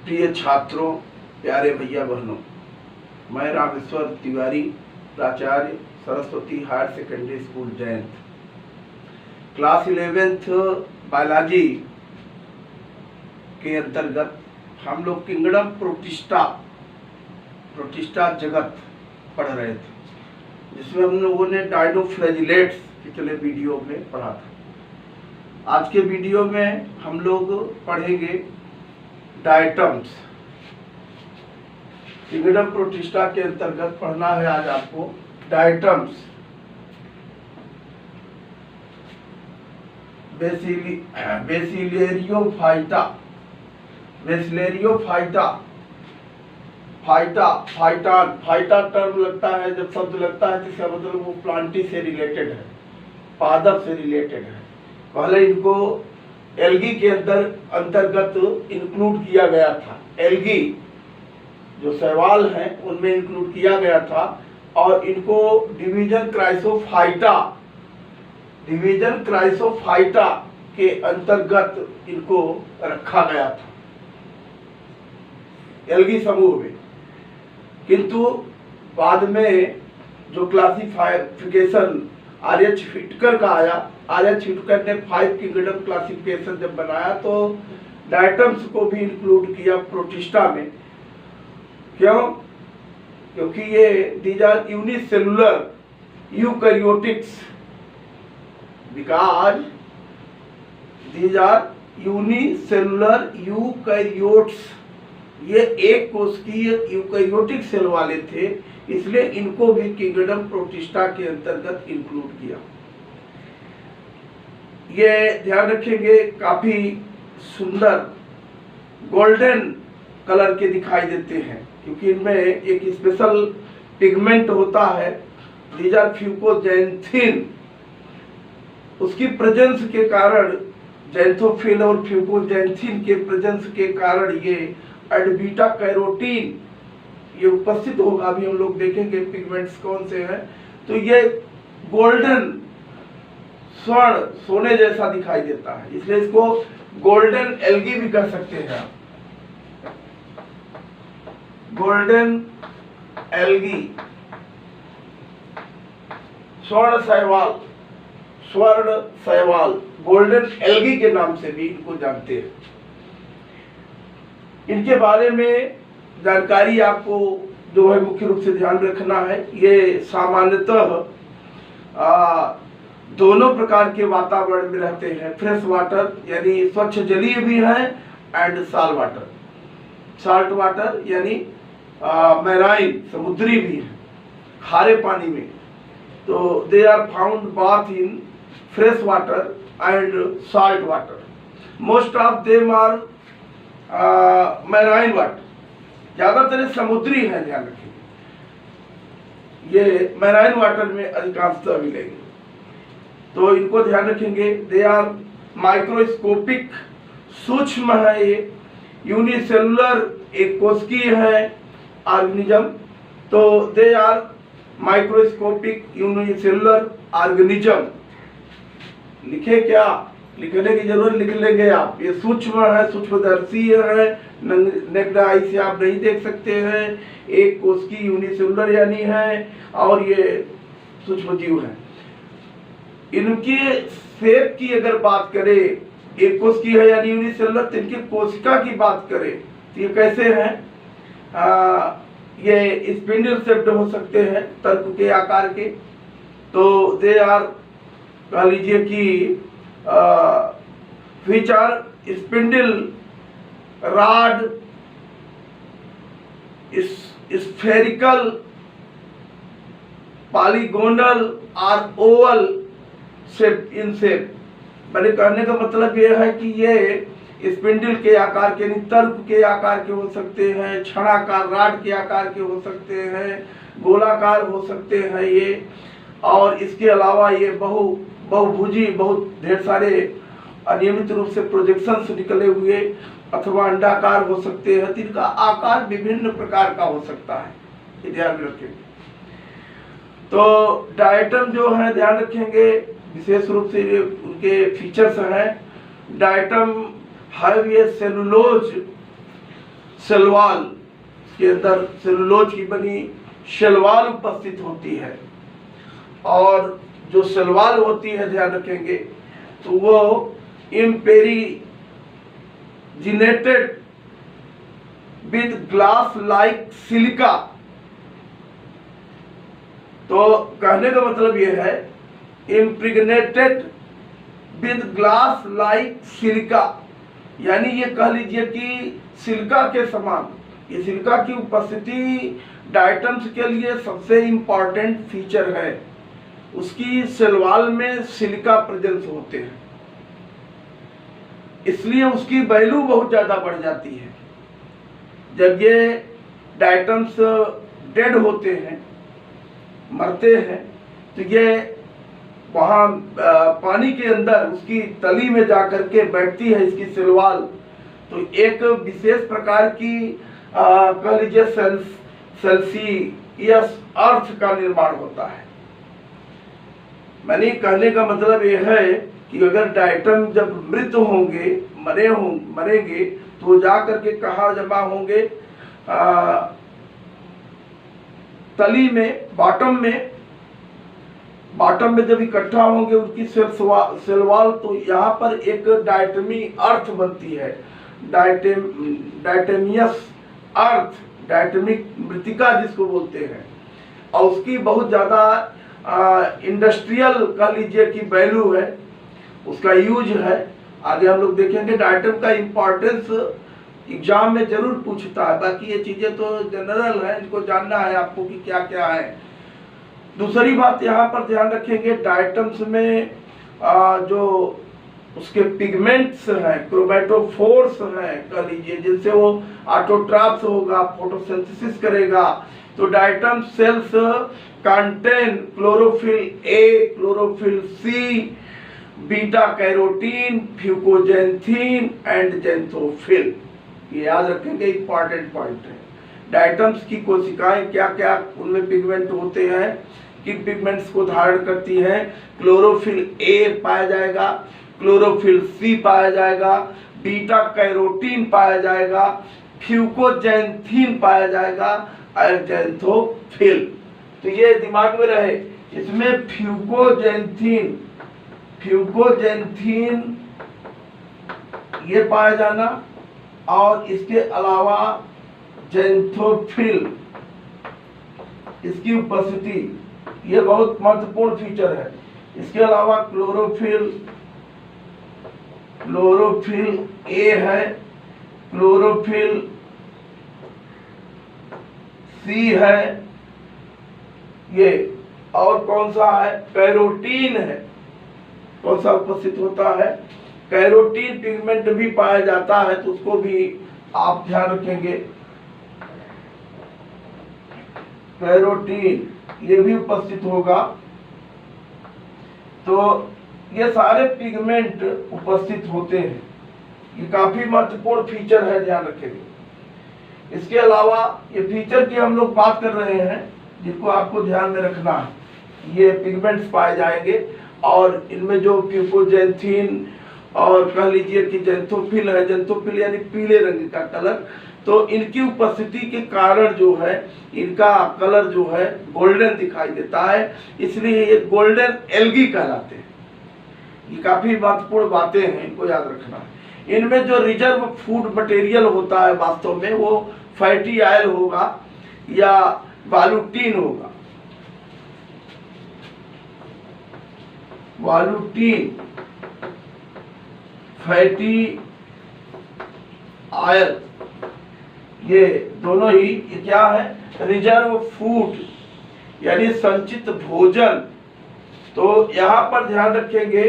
प्रिय छात्रों, प्यारे भैया बहनों, मैं रामेश्वर तिवारी, प्राचार्य Saraswati higher secondary school Jayant, class 11th biology के अंतर्गत हम लोग किंगडम प्रोटिस्टा जगत पढ़ रहे थे, जिसमें हम लोगों ने डायनोफ्लैजिलेट्स पिछले वीडियो में पढ़ा था। आज के वीडियो में हम लोग पढ़ेंगे डायटम्स। किंगडम प्रोटिस्टा के अंतर्गत पढ़ना है आज आपको डायटम्स। फाइटा टर्म लगता है, जब शब्द लगता है जिसका मतलब वो प्लांटी से रिलेटेड है, पादप से रिलेटेड है। पहले इनको एल्गी के अंतर्गत इंक्लूड किया गया था। एल्गी जो शैवाल हैं उनमें इंक्लूड किया गया था और इनको डिवीजन क्राइसोफाइटा के अंतर्गत इनको रखा गया था एल्गी समूह में। किंतु बाद में जो क्लासिफिकेशन आर.एच. व्हिटकर का आया, आर.एच. व्हिटकर ने 5 किंगडम क्लासिफिकेशन जब बनाया तो डायटम्स को भी इंक्लूड किया प्रोटिस्टा में। क्यों? क्योंकि ये these are unicellular eukaryotics, because these are unicellular eukaryotes. ये एक कोशिकीय यूकैरियोटिक सेल वाले थे, इसलिए इनको भी किंगडम प्रोटिस्टा के अंतर्गत इंक्लूड किया। ये ध्यान रखेंगे, काफी सुंदर गोल्डन कलर के दिखाई देते हैं क्योंकि इनमें एक स्पेशल पिगमेंट होता है, दीज आर फ्यूकोजैंथिन। उसकी प्रेजेंस के कारण, जैंथोफिल और फ्यूकोजैंथिन के प्रेजेंस के कारण ये एडबीटा कैरोटीन ये उपस्थित होगा। अभी हम लोग देखेंगे पिगमेंट्स कौन से हैं। तो ये गोल्डन स्वर्ण सोने जैसा दिखाई देता है, इसलिए इसको गोल्डन एल्गी भी कह सकते हैं आप। गोल्डन एल्गी, स्वर्ण शैवाल, गोल्डन एल्गी के नाम से भी इनको जानते हैं। इनके बारे में जानकारी आपको जो है मुख्य रूप से ध्यान रखना है। ये सामान्यतः दोनों प्रकार के वातावरण में रहते हैं, फ्रेश वाटर यानी स्वच्छ जलीय भी है एंड साल्ट वाटर यानी मैराइन समुद्री भी है, खारे पानी में। तो they are found both in fresh water and salt water. Most of them are marine water, ज्यादातर समुद्री है, ध्यान रखिए। ये मैराइन वाटर में अधिकांशतः मिलेंगे, तो इनको ध्यान रखेंगे। दे आर माइक्रोस्कोपिक, सूक्ष्म है ये, यूनिसेलुलर एक कोशिकीय है ऑर्गेनिज्म। तो they are microscopic unicellular organism. लिखे क्या? लिखने की जरूरत लिख लेंगे आप। ये सूक्ष्म है, सूक्ष्मदर्शी है, नेक्ड आई से आप नहीं देख सकते हैं। एक कोशिकी यूनिसेलुलर यानी है और ये सूक्ष्म जीव है। इनके शेप की अगर बात करें, एक कोशिकी है यानी यूनिसेलुलर, तो इनकी कोशिका की बात करें तो ये कैसे हैं? ये स्पिंडल शेप्ड हो सकते हैं, तर्क के आकार के। तो दे आर, कह लीजिए कि which are spindle rod, spherical, polygonal or oval shape in shape। मैंने कहने का मतलब ये है कि ये स्पिंडल के आकार के, तर्क के आकार के हो सकते हैं, छड़ाकार राड के आकार के हो सकते हैं, गोलाकार हो सकते हैं ये। और इसके अलावा ये बहुभुजी, बहुत ढेर सारे अनियमित रूप से प्रोजेक्शंस निकले हुए अथवा अंडाकार हो सकते हैं। इनका आकार विभिन्न प्रकार का हो सकता है, ये ध्यान रखेंगे। तो डायटम जो है ध्यान रखेंगे, विशेष रूप से उनके फीचर्स हैं। डायटम हैव ए शैलवाल के अंदर सेलुलोज की बनी शैलवाल उपस्थित होती है। और जो शैलवाल होती है ध्यान रखेंगे तो वो इम्पेरिजिनेटेड विद ग्लास लाइक सिलिका। तो कहने का मतलब यह है impregnated with glass like silica, यानी ये कह लीजिए कि सिलिका के समान। ये सिलिका की उपस्थिति डायटम्स के लिए सबसे इम्पॉर्टेंट फीचर है। उसकी शैलवाल में सिलिका प्रेजेंस होते हैं, इसलिए उसकी वैल्यू बहुत ज़्यादा बढ़ जाती है। जब ये डायटम्स डेड होते हैं, मरते हैं, तो ये वहाँ पानी के अंदर उसकी तली में जाकर के बैठती है इसकी शैलवाल। तो एक विशेष प्रकार की कह लीजिए सेल्सियस अर्थ का निर्माण होता है। मैंने कहने का मतलब यह है कि अगर डायटम जब मृत होंगे, मरेंगे, तो जा करके कहाँ जमा होंगे? तली में, बॉटम में जब इकट्ठा होंगे उनकी शैलवाल, तो यहाँ पर एक डायटमी अर्थ बनती है, डायटमियस अर्थ, डायटमिक मृतिका जिसको बोलते हैं। और उसकी बहुत ज़्यादा इंडस्ट्रियल कह लीजिए कि वैल्यू है, उसका यूज है। आगे हम लोग देखेंगे। डायटम का इम्पोर्टेंस एग्जाम में जरूर पूछता है, बाकी ये चीज़ें तो जनरल है, इनको जानना है आपको कि क्या क्या है। दूसरी बात यहाँ पर ध्यान रखेंगे, डायटम्स में जो उसके पिगमेंट्स हैं, क्रोमेटोफोर्स हैं कह लीजिए, जिनसे वो ऑटोट्रॉप्स होगा, फोटोसिंथेसिस करेगा। तो diatom cells contain chlorophyll A, chlorophyll C, beta carotene, fucoxanthin and xanthophyll. ये याद रखेंगे, इंपॉर्टेंट पॉइंट है। डायटम्स की कोशिकाएं क्या क्या उनमें पिगमेंट होते हैं, किन पिगमेंट्स को धारण करती हैं? क्लोरोफिल ए पाया जाएगा, क्लोरोफिल सी पाया जाएगा, बीटा कैरोटीन पाया जाएगा, फ्यूकोजेंथीन पाया जाएगा और जेंथोफिल। तो ये दिमाग में रहे, इसमें फ्यूकोजेंथीन ये पाया जाना, और इसके अलावा जेंथोफिल, इसकी उपस्थिति, ये बहुत महत्वपूर्ण फीचर है। इसके अलावा क्लोरोफिल ए है, क्लोरोफिल सी है, ये और कौन सा है? कैरोटीन है। कौन सा उपस्थित होता है? कैरोटीन पिगमेंट भी पाया जाता है, तो उसको भी आप ध्यान रखेंगे। कैरोटीन ये भी उपस्थित होगा। तो ये सारे पिगमेंट उपस्थित होते हैं, ये काफी महत्वपूर्ण फीचर है, ध्यान रखेंगे। इसके अलावा ये फीचर की हम लोग बात कर रहे हैं, जिनको आपको ध्यान में रखना है। ये पिगमेंट्स पाए जाएंगे, और इनमें जो फ्यूकोजेंथीन और कह लीजिए कि जेंथोफिल है, जेंथोफिल यानी पीले रंग का कलर, तो इनकी उपस्थिति के कारण जो है इनका कलर जो है गोल्डन दिखाई देता है, इसलिए ये गोल्डन एल्गी कहलाते हैं। ये काफी महत्वपूर्ण बातें हैं, इनको याद रखना है। इनमें जो रिजर्व फूड मटेरियल होता है वास्तव में वो फैटी ऑयल होगा या वालुटीन होगा। वालुटीन, फैटी ऑयल, ये दोनों ही क्या है? रिजर्व फूड यानी संचित भोजन। तो यहाँ पर ध्यान रखेंगे,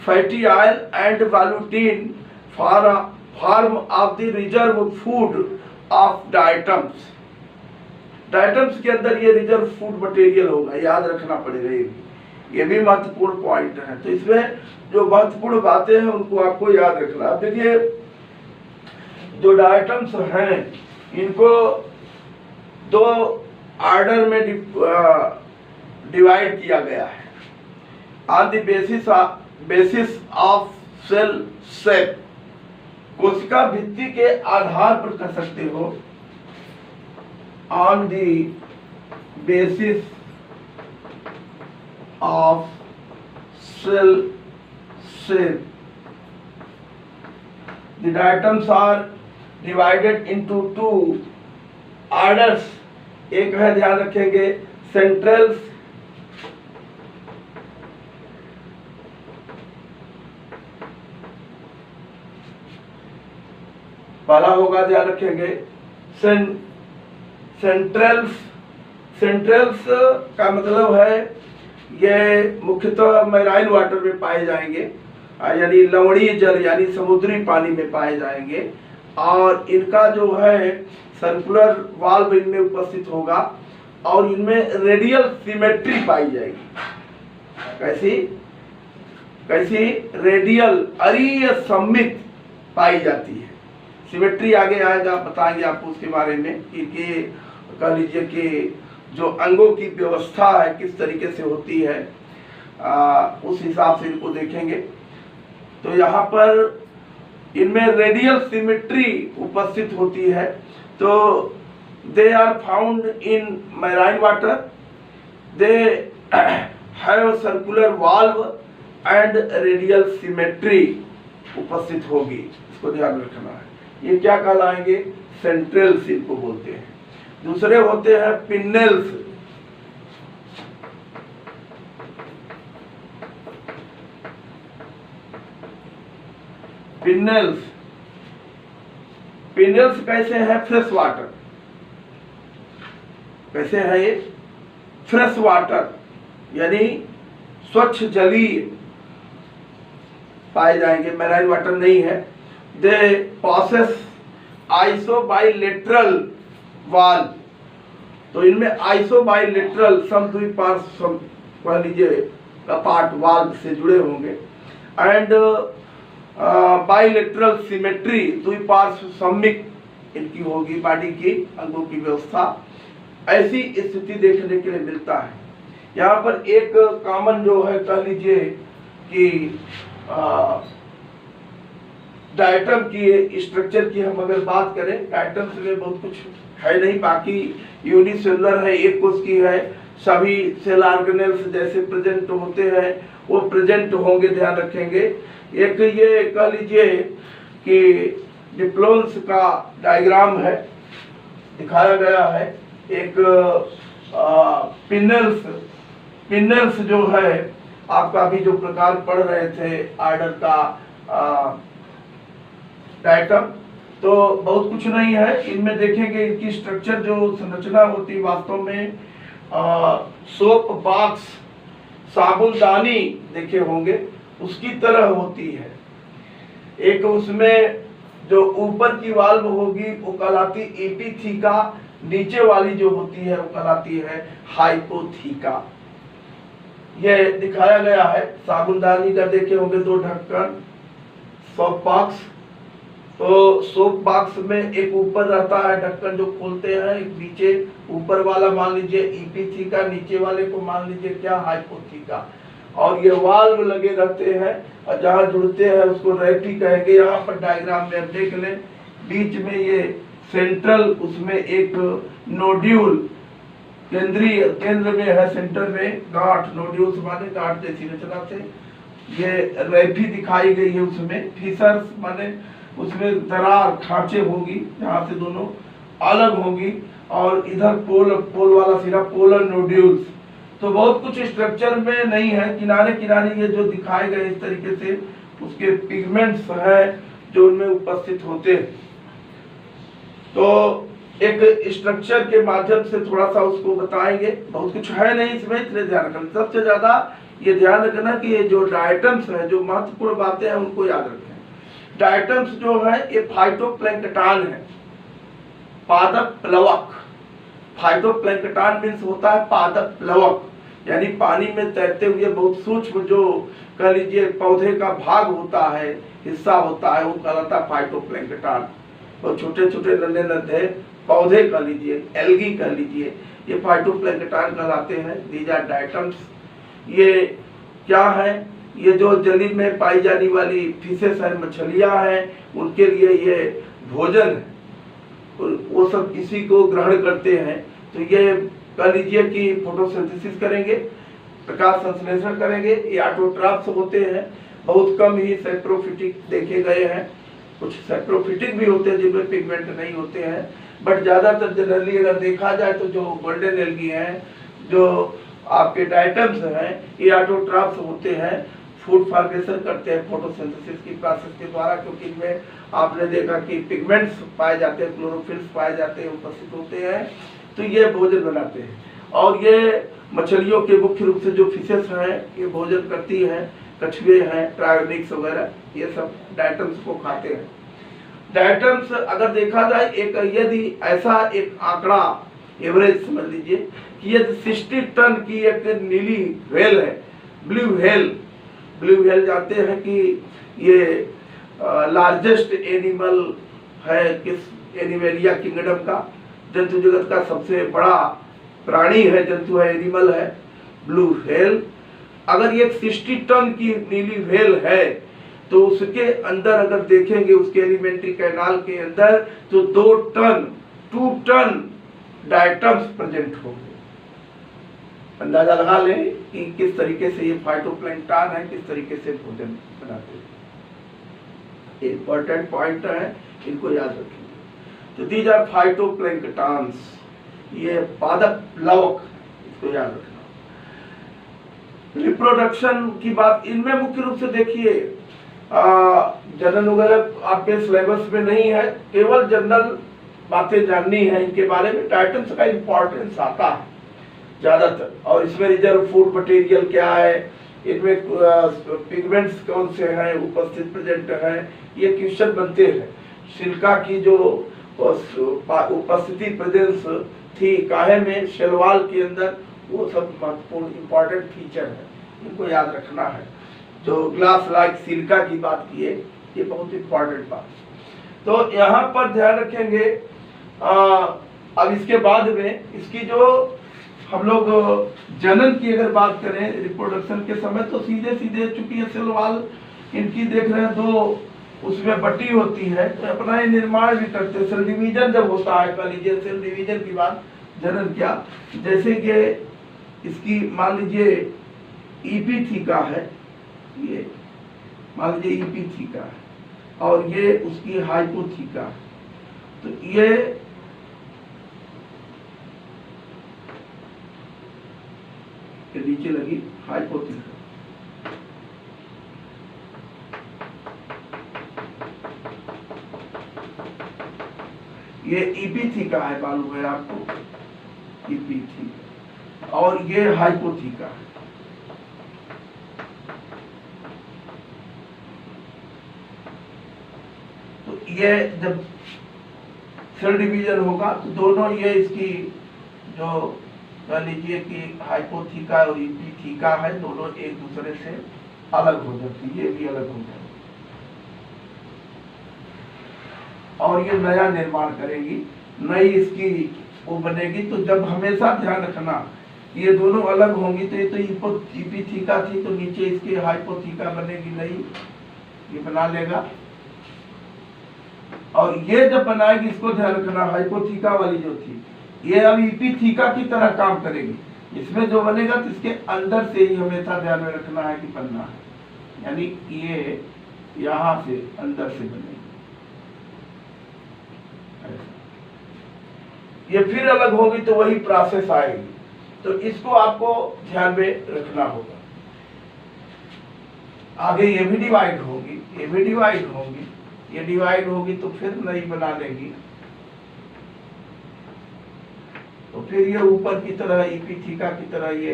fatty oil and volutin form of the reserve food of diatoms. Diatoms के अंदर ये रिजर्व फूड मटेरियल होगा, याद रखना पड़ेगा। ये भी महत्वपूर्ण पॉइंट है। तो इसमें जो महत्वपूर्ण बातें हैं उनको आपको याद रखना। अब देखिए, जो डायटम्स हैं इनको दो ऑर्डर में डिवाइड किया गया है, on the basis of cell shape. कोशिका भित्ति के आधार पर कह सकते हो, on the basis of cell shape the diatoms are divided into two orders. एक है, ध्यान रखेंगे, सेंट्रल्स, पहला होगा, ध्यान रखेंगे, सेंट्रल्स। सेंट्रल्स का मतलब है ये मुख्यतः मैराइन वाटर में पाए जाएंगे, यानी लवणीय जल यानी समुद्री पानी में पाए जाएंगे, और इनका जो है सर्कुलर वाल्व इनमें उपस्थित होगा और इनमें रेडियल सिमेट्री पाई जाएगी। कैसी कैसी? रेडियल अरीय सममित पाई जाती है। सिमेट्री आगे आएगा, बताएंगे आपको उसके बारे में कि कह लीजिए कि जो अंगों की व्यवस्था है किस तरीके से होती है, उस हिसाब से इनको देखेंगे। तो यहाँ पर इनमें रेडियल सिमेट्री उपस्थित होती है। तो they are found in marine water, they have circular valve and radial symmetry उपस्थित होगी, इसको ध्यान रखना है। ये क्या कहलाएंगे? सेंट्रल्स इनको बोलते हैं। दूसरे होते हैं पिन्नेल्स। पिन्नेल्स, पिन्नेल्स कैसे है? Fresh water. कैसे है ये? फ्रेश वाटर यानी स्वच्छ जलीय पाए जाएंगे, मैराइन वाटर नहीं है। दे पॉसेस आइसोबाइलेटरल वाल्व, तो इनमें आइसोबाइलेटरल समद्विपार्श्व कह लीजिए कपाट वाल्व से जुड़े होंगे, एंड बाइलेटरल सिमेट्री, द्विपार्श्व सम्मिक इनकी होगी बॉडी की अंगों की व्यवस्था। ऐसी स्थिति देखने के लिए मिलता है। यहाँ पर एक कॉमन जो है कह लीजिए कि डायटम की स्ट्रक्चर की हम अगर बात करें, डायटम्स में बहुत कुछ है नहीं, बाकी यूनिसेलुलर है, एक कोश की है, सभी सेल ऑर्गेनेल्स जैसे प्रेजेंट होते हैं वो प्रेजेंट होंगे, ध्यान रखेंगे। एक ये कह लीजिए कि डिप्लोन्स का डायग्राम है, दिखाया गया है। एक पिन्नेल्स जो है आपका अभी जो प्रकार पढ़ रहे थे आर्डर का डायटम, तो बहुत कुछ नहीं है। इनमें देखेंगे इनकी स्ट्रक्चर जो संरचना होती है वास्तव में सोप बॉक्स, साबुनदानी देखे होंगे उसकी तरह होती है। एक उसमें जो ऊपर की वाल्व होगी वो कहलाती एपिथीका, नीचे वाली जो होती है वो कहलाती है हाइपोथीका। ये दिखाया गया है। साबुनदानी का देखे होंगे दो ढक्कन, सोप बॉक्स, तो सोप बॉक्स में एक ऊपर रहता है ढक्कन जो खोलते हैं, एक नीचे, ऊपर वाला मान लीजिए एपिथीका, नीचे वाले को मान लीजिए क्या, हाइपोथीका। और ये वाल्व लगे रहते हैं और जहाँ जुड़ते हैं उसको रेटी कहेंगे। यहाँ पर डायग्राम में आप देख लें, बीच में ये सेंट्रल, उसमें एक नोड्यूल केंद्र में है, सेंटर में गांठ, नोड्यूल्स माने गांठ जैसी रचना से ये रेफी दिखाई गई है। उसमें फीसर्स माने उसमें दरार, खांचे होगी जहाँ से दोनों अलग होगी, और इधर पोल वाला सिरा, पोलर नोड्यूल्स। तो बहुत कुछ स्ट्रक्चर में नहीं है, किनारे किनारे ये जो दिखाए गए इस तरीके से उसके पिगमेंट्स हैं जो उनमें उपस्थित होते हैं। तो एक स्ट्रक्चर के माध्यम से थोड़ा सा उसको बताएंगे, बहुत कुछ है नहीं इसमें, इसलिए ध्यान रखना। सबसे ज्यादा ये ध्यान रखना कि ये जो डायटम्स है, जो महत्वपूर्ण बातें हैं उनको याद रखें। डायटम्स जो है ये फाइटोप्लैंक्टन है, पादप प्लवक। फाइटोप्लैंक्टन मीन्स होता है पादप प्लवक, यानी पानी में तैरते हुए बहुत सूक्ष्म जो कह लीजिए पौधे का भाग होता है, हिस्सा होता है, वो कहलाता है फाइटोप्लैंक्टन। और छोटे छोटे नन्हे नन्हे पौधे कह लीजिए, एल्गी कह लीजिए, ये फाइटोप्लैंक्टन कहलाते हैं। These are diatoms. ये क्या है? ये जो जलील में पाई जाने वाली फिशेस हैं, मछलियां हैं, उनके लिए ये भोजन है, वो सब इसी को ग्रहण करते हैं। तो ये कह लीजिए कि फोटोसिंथेसिस करेंगे, प्रकाश संश्लेषण करेंगे। ये ऑटोट्रॉफ्स होते हैं, बहुत कम ही सैप्रोफिटिक देखे गए हैं, कुछ सैप्रोफिटिक भी होते हैं जिनमें पिगमेंट नहीं होते हैं, बट ज़्यादातर जनरली अगर देखा जाए तो जो गोल्डन एल्गी हैं, जो आपके डाइटम्स हैं, ये ऑटोट्रॉफ्स होते हैं, फूड फॉर्मेशन करते हैं फोटोसिंथेसिस की प्रोसेस के द्वारा, क्योंकि इनमें आपने देखा कि पिगमेंट्स पाए जाते हैं, क्लोरोफिल्स पाए जाते हैं, उपस्थित होते हैं, तो ये भोजन बनाते हैं। और ये मछलियों के मुख्य रूप से जो फिशेस हैं ये भोजन करती हैं, कछुए हैं, ट्रायोनिक्स वगैरह, ये सब डाइटम्स को खाते हैं। डाइटम्स अगर देखा जाए, एक यदि ऐसा एक आंकड़ा एवरेज समझ लीजिए कि यदि 60 टन की एक नीली व्हेल है, ब्लू व्हेल जानते हैं कि ये लार्जेस्ट एनिमल है किस एनिमेलिया किंगडम का, जंतु जगत का सबसे बड़ा प्राणी है, जंतु है, एनिमल है ब्लू व्हेल। अगर ये 60 टन की नीली व्हेल है तो उसके अंदर अगर देखेंगे उसके एलिमेंट्री कैनाल के अंदर तो 2 टन डाइटम्स प्रेजेंट होंगे। अंदाजा लगा लें कि किस तरीके से ये फाइटोप्लैंक्टन है, किस तरीके से भोजन बनाते हैं। इंपॉर्टेंट पॉइंट है, इनको याद रखिए। तो दीज आर फाइटोप्लैंक्टन्स, ये पादप प्लवक, इसको याद रखना। रिप्रोडक्शन की बात इनमें मुख्य रूप से देखिए, जनरल वगैरह आपके सिलेबस में नहीं है, केवल जनरल बातें जाननी है इनके बारे में। डाइटम्स का इम्पोर्टेंस आता है ज्यादातर, और इसमें रिजर्व फूड मटेरियल क्या है, इनमें पिगमेंट्स कौन से हैं उपस्थित प्रेजेंट हैं, ये क्वेश्चन बनते हैं। सिल्का की जो उपस्थिति प्रेजेंस थी काहे में, शेलवाल के अंदर, वो सब महत्वपूर्ण इंपॉर्टेंट फीचर है, इनको याद रखना है। जो ग्लास लाइक सिल्का की बात की है, ये बहुत इंपॉर्टेंट बात। तो यहाँ पर ध्यान रखेंगे। अब इसके बाद में इसकी जो हम लोग जनन की अगर बात करें रिप्रोडक्शन के समय, तो सीधे सीधे चूंकि ये सेल वाल इनकी देख रहे हैं, दो उसमें बटी होती है, तो अपना ये निर्माण भी करते हैं। सेल डिवीजन जब होता है, कह लीजिए सेल डिवीजन की बात, जनन क्या, जैसे कि इसकी मान लीजिए ईपीथीका है, ये मान लीजिए ईपीथीका है, और ये उसकी हाइपोथीका है, तो ये नीचे लगी हाइपोथीका। ये ईपीथीका है, मालूम है आपको, ईपीथीका, और ये हाइपोथीका है। तो ये जब सेल डिवीजन होगा तो दोनों ये इसकी जो कह लीजिए कि हाइपोथीका और ईपीथीका है, दोनों एक दूसरे से अलग हो जाती है, ये भी अलग हो जाएगी और ये नया निर्माण करेगी, नई इसकी वो बनेगी। तो जब हमेशा ध्यान रखना ये दोनों अलग होंगी, तो ये तो ईपीथीका थी, तो नीचे इसकी हाइपोथीका बनेगी नई, ये बना लेगा। और ये जब बनाएगी, इसको ध्यान रखना, हाइपोथीका वाली जो थी ये अब ईपीथीका की तरह काम करेगी। इसमें जो बनेगा तो इसके अंदर से ही हमेशा ध्यान में रखना है कि बनना है, यानी ये यहां से अंदर से बनेगी, ये फिर अलग होगी तो वही प्रोसेस आएगी। तो इसको आपको ध्यान में रखना होगा। आगे ये भी डिवाइड होगी, ये भी डिवाइड होगी, ये डिवाइड होगी तो फिर नई बना लेगी, तो फिर ये ऊपर की तरह ईपीथीका की तरह, ये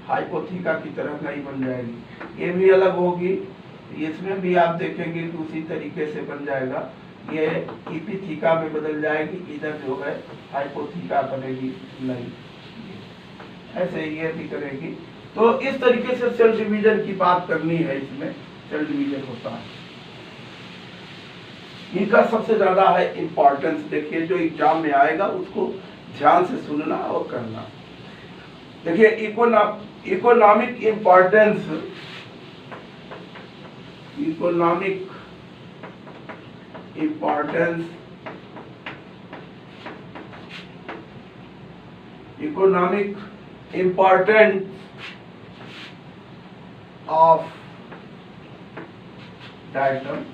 हाइपोथीका की तरह नई बन जाएगी। ये भी अलग होगी, इसमें भी आप देखेंगे कि उसी तरीके से बन जाएगा, ये ईपीथीका में बदल जाएगी, इधर जो है हाइपोथीका बनेगी नई, ऐसे ये भी करेगी। तो इस तरीके से सेल डिवीजन की बात करनी है, इसमें सेल डिवीजन होता है। इनका सबसे ज्यादा है इंपॉर्टेंस, देखिए जो एग्जाम में आएगा उसको ध्यान से सुनना और करना। देखिए economic importance economic importance, economic importance of diatoms,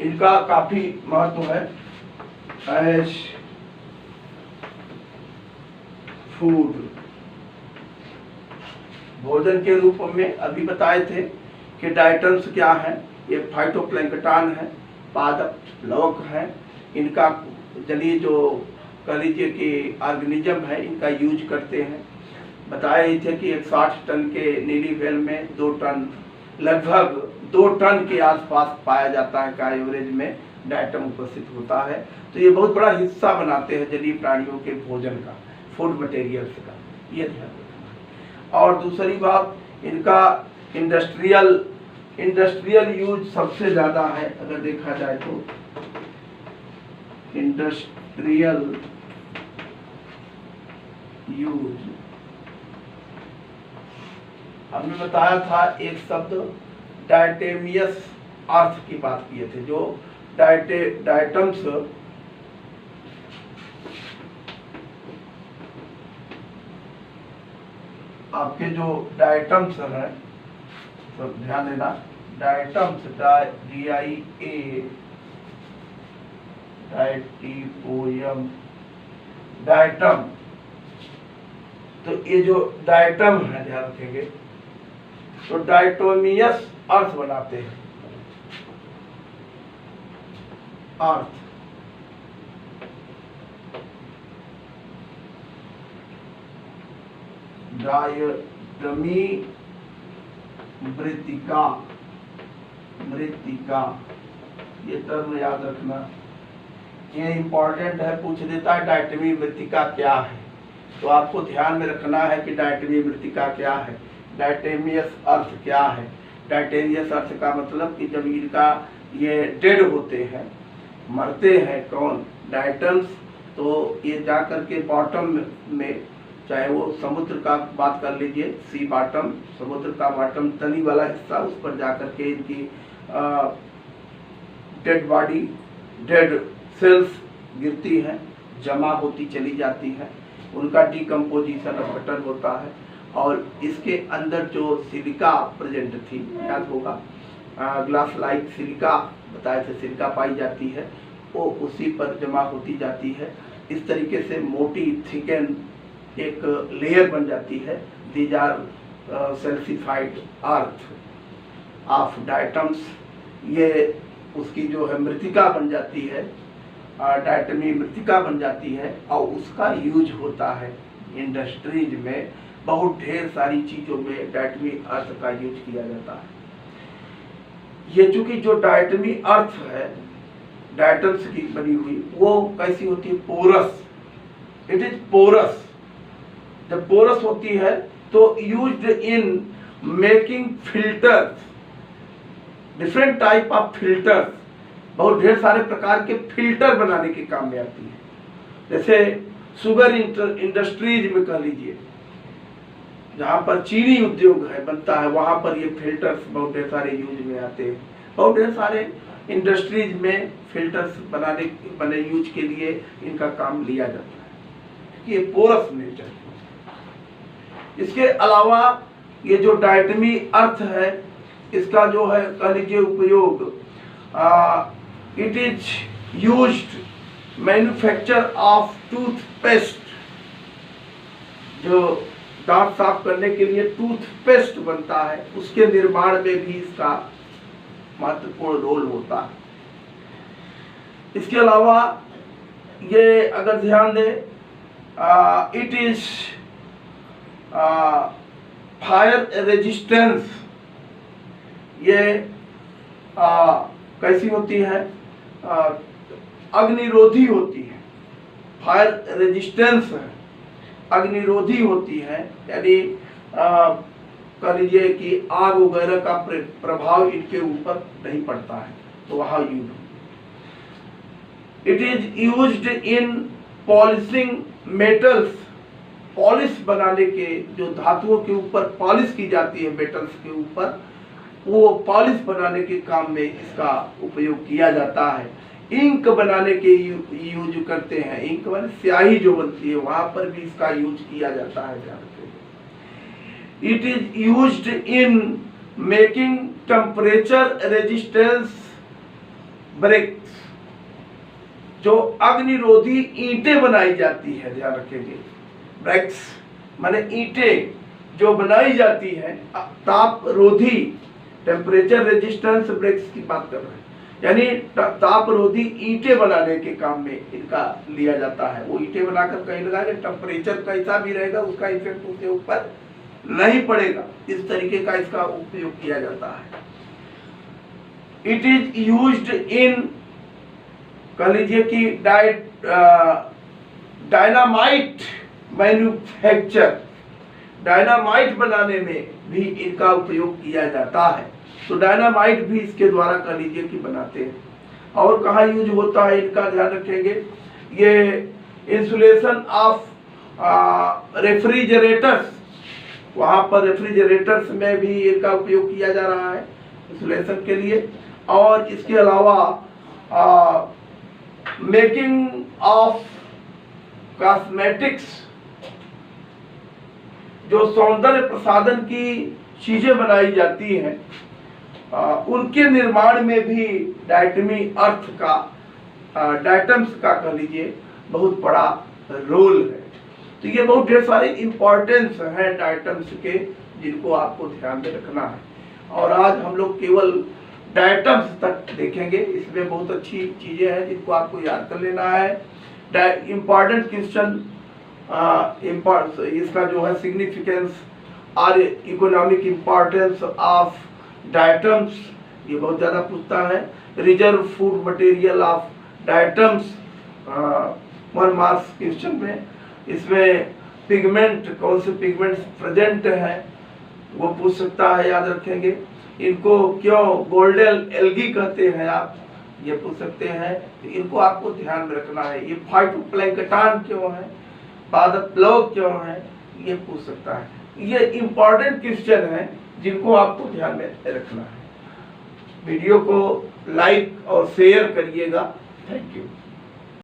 इनका काफी महत्व है एज फूड, भोजन के रूप में। अभी बताए थे कि डाइटम्स क्या है, ये फाइटोप्लैंक्टन है, पादप लवक है, इनका जलीय जो कह लीजिए कि ऑर्गेनिज्म है, इनका यूज करते हैं। बताए थे कि 160 टन के नीली व्हेल में 2 टन, लगभग 2 टन के आसपास पाया जाता है का एवरेज में डाइटम उपस्थित होता है। तो ये बहुत बड़ा हिस्सा बनाते हैं जलीय प्राणियों के भोजन का, फूड मटेरियल्स का, ये ध्यान रखना। और दूसरी बात, इनका इंडस्ट्रियल यूज सबसे ज्यादा है। अगर देखा जाए तो इंडस्ट्रियल यूज, हमने बताया था एक शब्द डायटेमियस अर्थ की बात किए थे। जो डाइटम्स आपके जो डाइटम्स है, तो ध्यान देना, डाइटम्स डाइटिपोयम डाइटम, तो ये जो डाइटम है ध्यान रखेंगे तो डाइटोमियस अर्थ बनाते हैं, अर्थ। डायटमी मृत्तिका, मृत्तिका ये टर्म याद रखना, ये इंपॉर्टेंट है, पूछ देता है डायटमी मृत्तिका क्या है। तो आपको ध्यान में रखना है कि डायटमी मृत्तिका क्या है, डायटेमियस अर्थ क्या है। डायटेमियस अर्थ का मतलब कि जब इनका ये डेड होते हैं, मरते हैं कौन, डाइटम्स, तो ये जा करके बॉटम में, चाहे वो समुद्र का बात कर लीजिए, सी बॉटम, समुद्र का बॉटम, तली वाला हिस्सा, उस पर जा करके इनकी डेड बॉडी, डेड सेल्स गिरती हैं, जमा होती चली जाती है, उनका डिकम्पोजिशन बटर होता है। और इसके अंदर जो सिलिका प्रेजेंट थी, याद होगा, ग्लास लाइक सिलिका बताए थे, सिलिका पाई जाती है, वो उसी पर जमा होती जाती है। इस तरीके से मोटी थिकन एक लेयर बन जाती है। These are silicified earth of diatoms, ये उसकी जो है मृत्तिका बन जाती है, डाइटमी मृत्तिका बन जाती है, और उसका यूज होता है इंडस्ट्रीज में। बहुत ढेर सारी चीजों में डाइटमी अर्थ का यूज किया जाता है। ये चूंकि जो डाइटमी अर्थ है डाइटम्स की बनी हुई, वो कैसी होती है, पोरस, इट इज पोरस। जब पोरस होती है तो used in making filters, different type of filters, बहुत ढेर सारे प्रकार के फिल्टर बनाने के काम में आती है। जैसे शुगर इंडस्ट्रीज में कह लीजिए, जहाँ पर चीनी उद्योग है बनता है, वहाँ पर ये फिल्टर्स बहुत ढेर सारे यूज में आते हैं। बहुत ढेर सारे इंडस्ट्रीज में फिल्टर्स बने यूज के लिए इनका काम लिया जाता है। ये पोरस नेचर है। इसके अलावा ये जो डाइटमी अर्थ है, इसका जो है कह लीजिए उपयोग, it is used manufacture of toothpaste, जो दांत साफ करने के लिए टूथपेस्ट बनता है, उसके निर्माण में भी इसका महत्वपूर्ण रोल होता है। इसके अलावा ये अगर ध्यान दें, इट इज फायर रेजिस्टेंस, ये कैसी होती है, अग्निरोधी होती है। फायर रेजिस्टेंस है, अग्निरोधी होती है, यानी कह लीजिए कि आग वगैरह का प्रभाव इनके ऊपर नहीं पड़ता है, तो वहाँ use. It is used in polishing metals, polish बनाने के, जो धातुओं के ऊपर पॉलिश की जाती है मेटल्स के ऊपर, वो पॉलिश बनाने के काम में इसका उपयोग किया जाता है। इंक बनाने के यूज करते हैं, इंक माने स्याही जो बनती है, वहां पर भी इसका यूज किया जाता है। ध्यान रखें, it is used in making temperature resistance bricks, जो अग्निरोधी ईंटें बनाई जाती है। ध्यान रखेंगे, ब्रिक्स माने ईंटें जो बनाई जाती है, ताप रोधी, टेम्परेचर रेजिस्टेंस ब्रिक्स की बात कर रहे हैं, यानी ताप रोधी ईंटें बनाने के काम में इनका लिया जाता है। वो ईंटें बनाकर कहीं लगाएंगे, टेम्परेचर कैसा भी रहेगा उसका इफेक्ट उसके ऊपर नहीं पड़ेगा, इस तरीके का इसका उपयोग किया जाता है। इट इज यूज्ड इन, कह लीजिए कि डायनामाइट मैन्युफैक्चर, डायनामाइट बनाने में भी इनका उपयोग किया जाता है। तो डायनामाइट भी इसके द्वारा कह लीजिए कि बनाते हैं। और कहाँ यूज होता है इनका, ध्यान रखेंगे, ये इंसुलेशन ऑफ रेफ्रिजरेटर्स, वहाँ पर रेफ्रिजरेटर्स में भी इनका उपयोग किया जा रहा है इंसुलेशन के लिए। और इसके अलावा मेकिंग ऑफ कॉस्मेटिक्स, जो सौंदर्य प्रसाधन की चीजें बनाई जाती हैं, उनके निर्माण में भी डायटमी अर्थ का, डायटम्स का कह लीजिए बहुत बड़ा रोल है। तो ये बहुत ढेर सारे इंपॉर्टेंस हैं डायटम्स के, जिनको आपको ध्यान में रखना है। और आज हम लोग केवल डायटम्स तक देखेंगे, इसमें बहुत अच्छी चीजें हैं जिनको आपको याद कर लेना है। इम्पॉर्टेंट क्वेश्चन, इसका जो है सिग्निफिकेंस और इकोनॉमिक इम्पोर्टेंस ऑफ डायटम्स, ये बहुत ज़्यादा पूछता है। Reserve food material of diatoms, 1 marks question में। इसमें पिगमेंट, कौन से पिगमेंट्स प्रेजेंट हैं वो पूछ सकता है, याद रखेंगे। इनको क्यों गोल्डन एल्गी कहते हैं आप, ये पूछ सकते हैं, तो इनको आपको ध्यान में रखना है। ये फाइटोप्लैंक्टन क्यों है, पादप लौक क्यों है, ये पूछ सकता है। ये इंपॉर्टेंट क्वेश्चन है जिनको आपको ध्यान में रखना है। वीडियो को लाइक और शेयर करिएगा। Thank you.